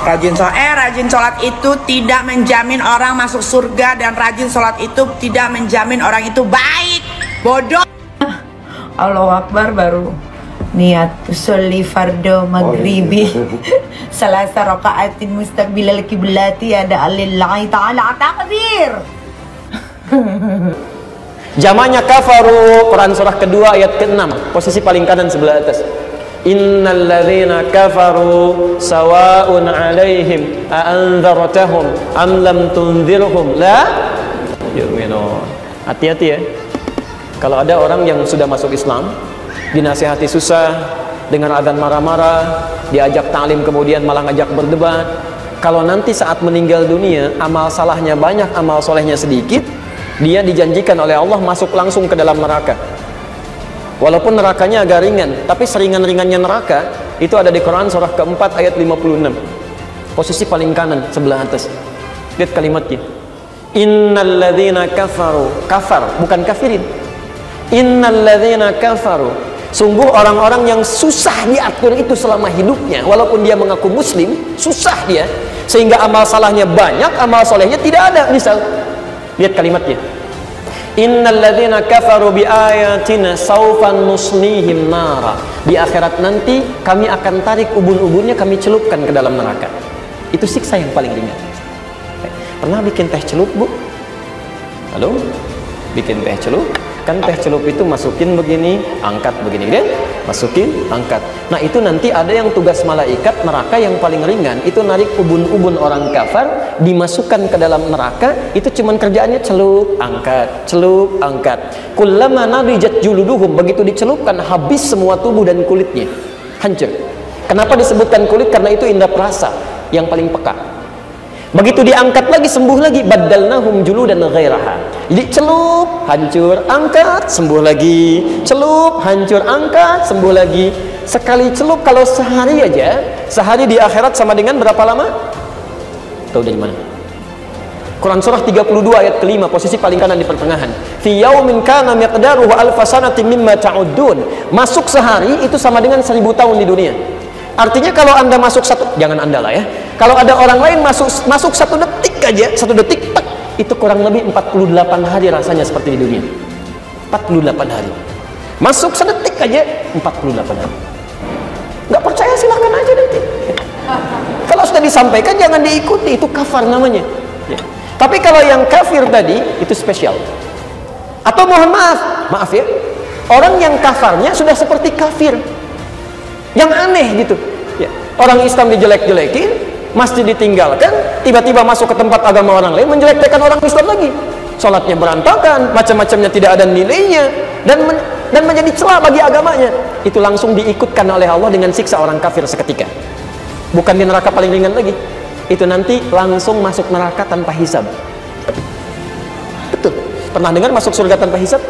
Rajin sholat itu tidak menjamin orang masuk surga, dan rajin sholat itu tidak menjamin orang itu baik. Bodoh. Allahu Akbar baru niat usolli fardo maghribi salasa rakaatin mustaqbilal kiblati ada alillahi ta'ala takbir. Jamanya kafaru, Quran surah kedua ayat ke-6, posisi paling kanan sebelah atas. Innal ladzina kafaru sawa'un 'alaihim a anzartahum am lam tunzirhum la yu'minun. Hati-hati ya. Kalau ada orang yang sudah masuk Islam, dinasihati susah, dengan adzan marah-marah, diajak ta'lim kemudian malah ngajak berdebat. Kalau nanti saat meninggal dunia, amal salahnya banyak, amal solehnya sedikit, dia dijanjikan oleh Allah masuk langsung ke dalam neraka. Walaupun nerakanya agak ringan, tapi seringan-ringannya neraka itu ada di Quran surah keempat ayat 56, posisi paling kanan sebelah atas. Lihat kalimatnya. Innal ladzina kafaru, kafar bukan kafirin. Innal ladzina kafaru, sungguh orang-orang yang susah diatur itu selama hidupnya, walaupun dia mengaku muslim, susah dia, sehingga amal salahnya banyak, amal solehnya tidak ada. Misal, lihat kalimatnya. Innal ladzina kafaru bi ayatina saufan nuslihim nara. Di akhirat nanti kami akan tarik ubun-ubunnya, kami celupkan ke dalam neraka. Itu siksa yang paling ringan. Pernah bikin teh celup, Bu? Halo? Bikin teh celup? Kan teh celup itu masukin begini, angkat begini, kan? Masukin, angkat. Nah, itu nanti ada yang tugas malaikat neraka yang paling ringan, itu narik ubun-ubun orang kafir, dimasukkan ke dalam neraka. Itu cuman kerjaannya celup, angkat, celup, angkat. Kullama nadijat juluduhum, begitu dicelupkan habis semua tubuh dan kulitnya, hancur. Kenapa disebutkan kulit? Karena itu indera perasa yang paling peka. Begitu diangkat lagi, sembuh lagi, baddalnahum juludan ghairaha. Jadi celup, hancur, angkat, sembuh lagi, celup, hancur, angkat, sembuh lagi. Sekali celup kalau sehari aja, sehari di akhirat sama dengan berapa lama? Tahu dari mana? Quran surah 32 ayat kelima, posisi paling kanan di pertengahan. Fi yaumin kana miqdaruhu alfa sanatin mimma ta'uddun. Masuk sehari itu sama dengan 1000 tahun di dunia. Artinya kalau Anda masuk satu, jangan Anda lah ya. Kalau ada orang lain masuk 1 detik aja, 1 detik, tak, itu kurang lebih 48 hari rasanya seperti di dunia. 48 hari. Masuk sedetik aja 48 hari. Nggak percaya silahkan aja nanti. Kalau sudah disampaikan jangan diikuti, itu kafir namanya. Ya. Tapi kalau yang kafir tadi itu spesial. Atau mohon maaf ya, orang yang kafarnya sudah seperti kafir. Yang aneh gitu ya. Orang Islam dijelek-jelekin, masjid ditinggalkan, tiba-tiba masuk ke tempat agama orang lain menjelek-jelekan orang Islam lagi. Sholatnya berantakan, macam-macamnya tidak ada nilainya, dan menjadi celah bagi agamanya. Itu langsung diikutkan oleh Allah dengan siksa orang kafir seketika. Bukan di neraka paling ringan lagi, itu nanti langsung masuk neraka tanpa hisab. Betul. Pernah dengar masuk surga tanpa hisab?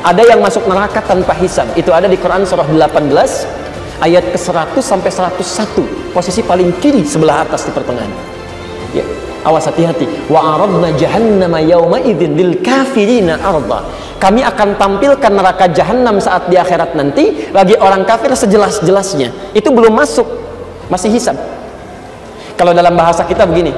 Ada yang masuk neraka tanpa hisab. Itu ada di Quran surah 18 ayat ke-100 sampai 101, posisi paling kiri sebelah atas di pertengahan. Ya, awas hati-hati. Wa aradna jahannama yauma idzin lil kafirina arda. Kami akan tampilkan neraka jahanam saat di akhirat nanti bagi orang kafir sejelas-jelasnya. Itu belum masuk, masih hisab. Kalau dalam bahasa kita begini,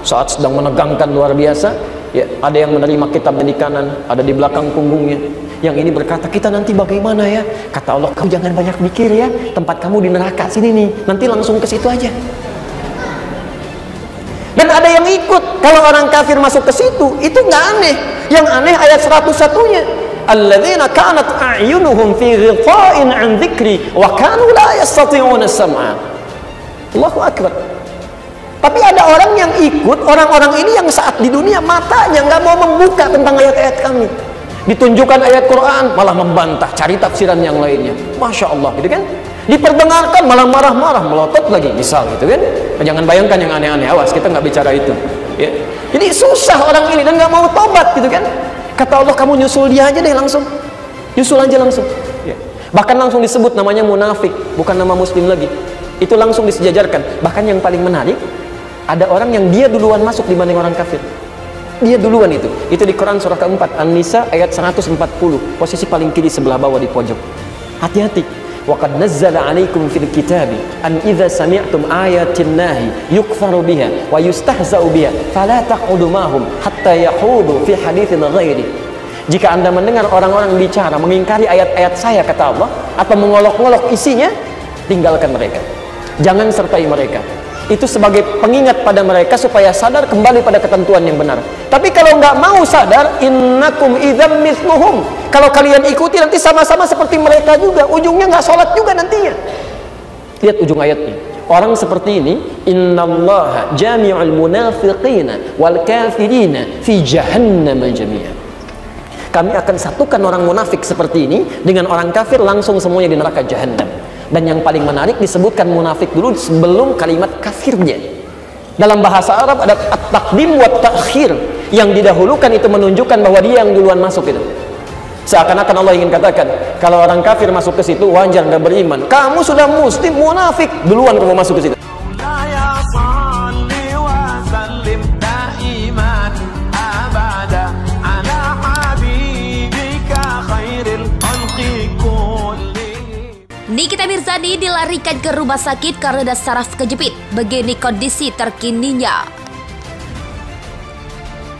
saat sedang menegangkan luar biasa, ya, ada yang menerima kitabnya di kanan, ada di belakang punggungnya. Yang ini berkata, kita nanti bagaimana ya? Kata Allah, kamu jangan banyak mikir ya, tempat kamu di neraka sini nih, nanti langsung ke situ aja. Dan ada yang ikut. Kalau orang kafir masuk ke situ, itu nggak aneh. Yang aneh ayat 101-nya. Alladzina kanat a'yunuhum fi ghitha'in 'an dzikri wa kanu la yastati'una sam'a. Allahu akbar. Tapi ada orang yang ikut, orang-orang ini yang saat di dunia matanya nggak mau membuka tentang ayat-ayat kami. Ditunjukkan ayat Quran malah membantah, cari tafsiran yang lainnya. Masya Allah, gitu kan? Diperdengarkan malah marah-marah, melotot lagi, misal gitu kan? Jangan bayangkan yang aneh-aneh, awas, kita nggak bicara itu. Ya. Jadi susah orang ini dan nggak mau tobat, gitu kan? Kata Allah, kamu nyusul dia aja deh langsung, nyusul aja langsung. Ya. Bahkan langsung disebut namanya munafik, bukan nama muslim lagi. Itu langsung disejajarkan. Bahkan yang paling menarik, ada orang yang dia duluan masuk dibanding orang kafir. Dia duluan itu di Quran surah keempat An-Nisa ayat 140, posisi paling kiri sebelah bawah di pojok. Hati-hati, Wa qad nazzala 'alaikum fil kitabi an idza sami'tum ayatin nahi yukfaru biha wa yustahza'u biha fala taqudu mahum hatta yahudu fi haditsin ghairi. Jika Anda mendengar orang-orang bicara mengingkari ayat-ayat saya, kata Allah, atau mengolok-olok isinya, tinggalkan mereka. Jangan sertai mereka. Itu sebagai pengingat pada mereka supaya sadar kembali pada ketentuan yang benar. Tapi kalau nggak mau sadar, innakum idzam mithluhum. Kalau kalian ikuti nanti sama-sama seperti mereka juga. Ujungnya nggak sholat juga nantinya. Lihat ujung ayatnya. Orang seperti ini, innallaha jami'ul munafiqina wal kafirina fi jahannam jami'a. Kami akan satukan orang munafik seperti ini dengan orang kafir langsung semuanya di neraka jahannam. Dan yang paling menarik disebutkan munafik dulu sebelum kalimat kafirnya. Dalam bahasa Arab ada at-taqdim wa ta'khir. Yang didahulukan itu menunjukkan bahwa dia yang duluan masuk itu. Seakan-akan Allah ingin katakan, kalau orang kafir masuk ke situ wajar nggak beriman. Kamu sudah muslim munafik, duluan kamu masuk ke situ. Nikita Mirzani dilarikan ke rumah sakit karena saraf kejepit. Begini kondisi terkininya.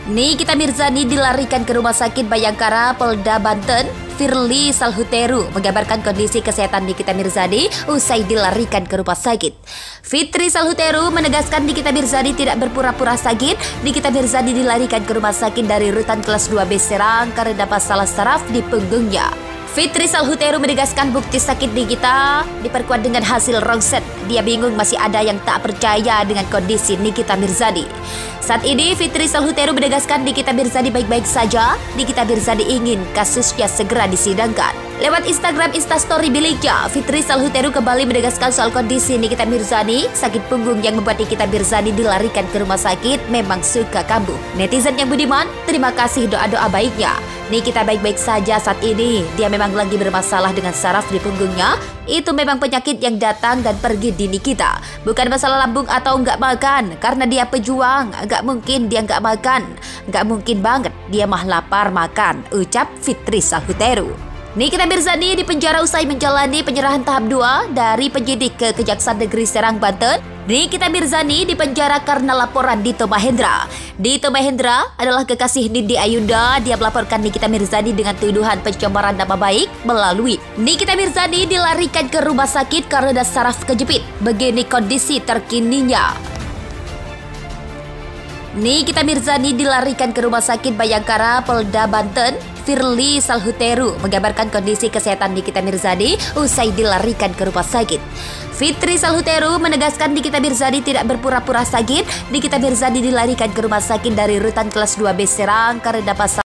Nikita Mirzani dilarikan ke rumah sakit Bayangkara, Polda Banten. Firly Salhuteru mengabarkan kondisi kesehatan Nikita Mirzani usai dilarikan ke rumah sakit. Fitri Salhuteru menegaskan Nikita Mirzani tidak berpura-pura sakit. Nikita Mirzani dilarikan ke rumah sakit dari rutan kelas 2B Serang karena masalah saraf di punggungnya. Fitri Salhuteru menegaskan bukti sakit Nikita diperkuat dengan hasil rongset. Dia bingung masih ada yang tak percaya dengan kondisi Nikita Mirzani. Saat ini Fitri Salhuteru menegaskan Nikita Mirzani baik-baik saja. Nikita Mirzani ingin kasusnya segera disidangkan. Lewat Instagram Instastory miliknya, Fitri Salhuteru kembali menegaskan soal kondisi Nikita Mirzani. Sakit punggung yang membuat Nikita Mirzani dilarikan ke rumah sakit memang suka kambuh. Netizen yang budiman, terima kasih doa-doa baiknya. Nikita baik-baik saja saat ini. Dia memang lagi bermasalah dengan saraf di punggungnya. Itu memang penyakit yang datang dan pergi di Nikita. Bukan masalah lambung atau nggak makan. Karena dia pejuang, nggak mungkin dia nggak makan. Nggak mungkin banget dia mah lapar makan, ucap Fitri Salhuteru. Nikita Mirzani dipenjara usai menjalani penyerahan tahap 2 dari penyidik ke Kejaksaan Negeri Serang, Banten. Nikita Mirzani dipenjara karena laporan Dito Mahendra. Dito Mahendra adalah kekasih Nindi Ayunda. Dia melaporkan Nikita Mirzani dengan tuduhan pencemaran nama baik melalui. Nikita Mirzani dilarikan ke rumah sakit karena saraf kejepit. Begini kondisi terkininya. Nikita Mirzani dilarikan ke rumah sakit Bayangkara, Polda Banten. Firly Salhuteru mengabarkan kondisi kesehatan Nikita Mirzani usai dilarikan ke rumah sakit. Fitri Salhuteru menegaskan Nikita Mirzani tidak berpura-pura sakit. Nikita Mirzani dilarikan ke rumah sakit dari rutan kelas 2B Serang karena